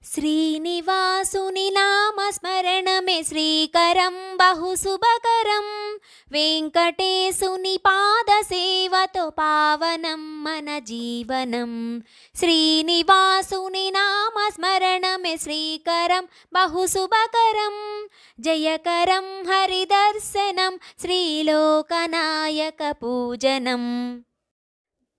శ్రీనివాసుని నామస్మరణమే శ్రీకరం బహుశుభకరం. వెంకటేశుని పాద సేవతో పావనం మన జీవనం. శ్రీనివాసుని నామస్మరణమే శ్రీకరం బహుశుభకరం. జయకరం హరిదర్శనం శ్రీలోకనాయక పూజనం.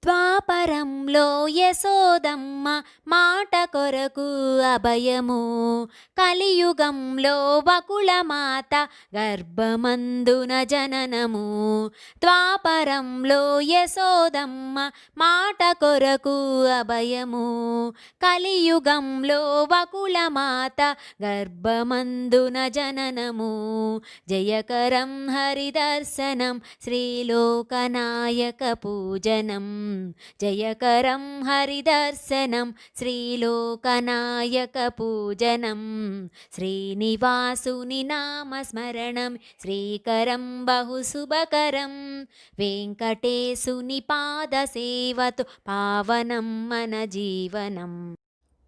ద్వాపరంలో యశోదమ్మ మాట కొరకు అభయము. కలియుగంలో బకుళమాత గర్భమందున జననము. ద్వాపరంలో యశోదమ్మ మాట కొరకు అభయము. కలియుగంలో బకుళమాత గర్భమందున జననము. జయకరం హరిదర్శనం శ్రీలోకనాయక పూజనం. జయకరం హరిదర్శనం శ్రీలోకనాయక పూజనం. శ్రీనివాసుని నామస్మరణం శ్రీకరం బహుశుభకరం. వెంకటేశుని పాద సేవతో పావనం మన జీవనం.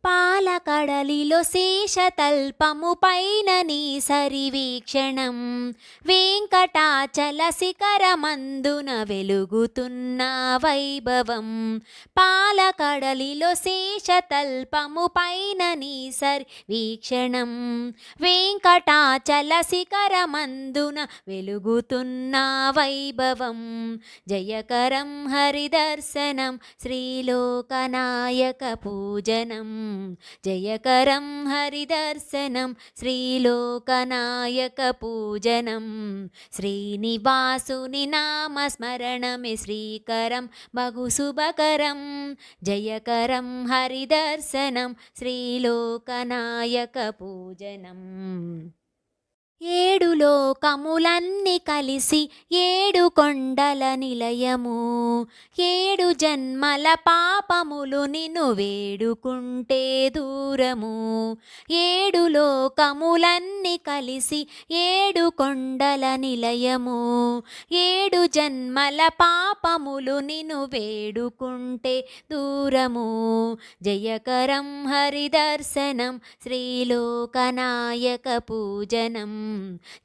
పాలకడలిలో శేషతల్పము పైన నీ సరివీక్షణం. వెంకటాచల శిఖరమందున వెలుగుతున్న వైభవం. పాలకడలిలో శేషతల్పము పైన నీ సరివీక్షణం. వెంకటాచల శిఖరమందున వెలుగుతున్న వైభవం. జయకరం హరిదర్శనం శ్రీలోకనాయక పూజనం. జయకరం హరిదర్శనం శ్రీలోకనాయక పూజనం. శ్రీనివాసుని నామస్మరణమే శ్రీకరం బహుశుభకరం. జయకరం హరిదర్శనం శ్రీలోకనాయక పూజనం. ఏడు లోకములన్నీ కలిసి ఏడు కొండల నిలయము. ఏడు జన్మల పాపములు నిన్ను వేడుకుంటే దూరము. ఏడు లోకములన్నీ కలిసి ఏడు కొండల నిలయము. ఏడు జన్మల పాపములు నిన్ను వేడుకుంటే దూరము. జయకరం హరిదర్శనం శ్రీలోకనాయక పూజనం.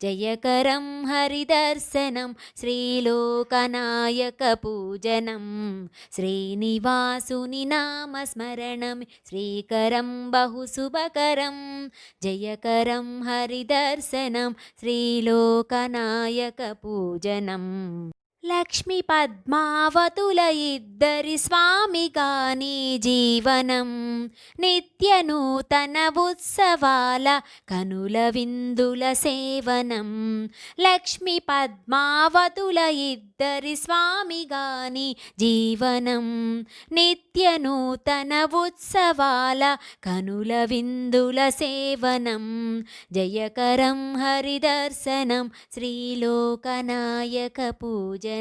జయకరం హరిదర్శనం శ్రీలోకనాయక పూజనం. శ్రీనివాసుని నామస్మరణం శ్రీకరం బహుశుభకరం. జయకరం హరిదర్శనం శ్రీలోకనాయక పూజనం. లక్ష్మీ పద్మావతుల ఇద్దరి స్వామిగా నీ జీవనం. నిత్య నూతన ఉత్సవాల కనుల విందుల సేవనం. లక్ష్మీ పద్మావతుల ఇద్దరి స్వామిగా నీ జీవనం. నిత్య నూతన ఉత్సవాల కనుల విందుల సేవనం. జయకరం హరిదర్శనం శ్రీలోకనాయక పూజనం.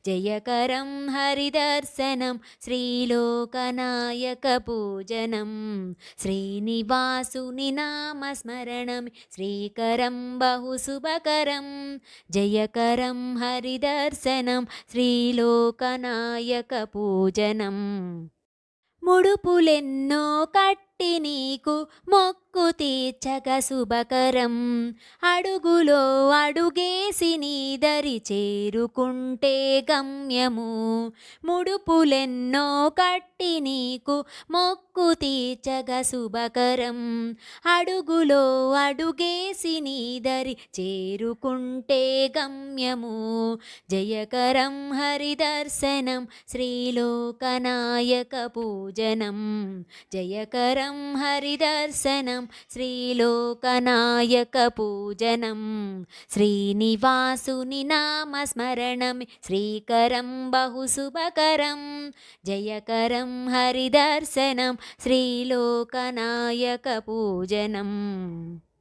జయకరం హరిదర్శనం శ్రీలోకనాయక పూజనం. శ్రీనివాసుని నామస్మరణం శ్రీకరం బహుశుభకరం. జయకరం హరిదర్శనం శ్రీలోకనాయక పూజనం. ముడుపులెన్నో కట్టి నీకు మొక్కు తీర్చక శుభకరం. అడుగులో అడుగేసి నీ దరి చేరుకుంటే గమ్యము. ముడుపులెన్నో కట్టి నీకు మొక్కు తీర్చక శుభకరం. అడుగులో అడుగేసి నీ దరి చేరుకుంటే గమ్యము. జయకరం హరిదర్శనం శ్రీలోకనాయక పూజనం. జయకరం హరిదర్శనం శ్రీలోకనాయక పూజనం. శ్రీనివాసుని నామస్మరణం శ్రీకరం బహుశుభకరం. జయకరం హరిదర్శనం శ్రీలోకనాయక పూజనం.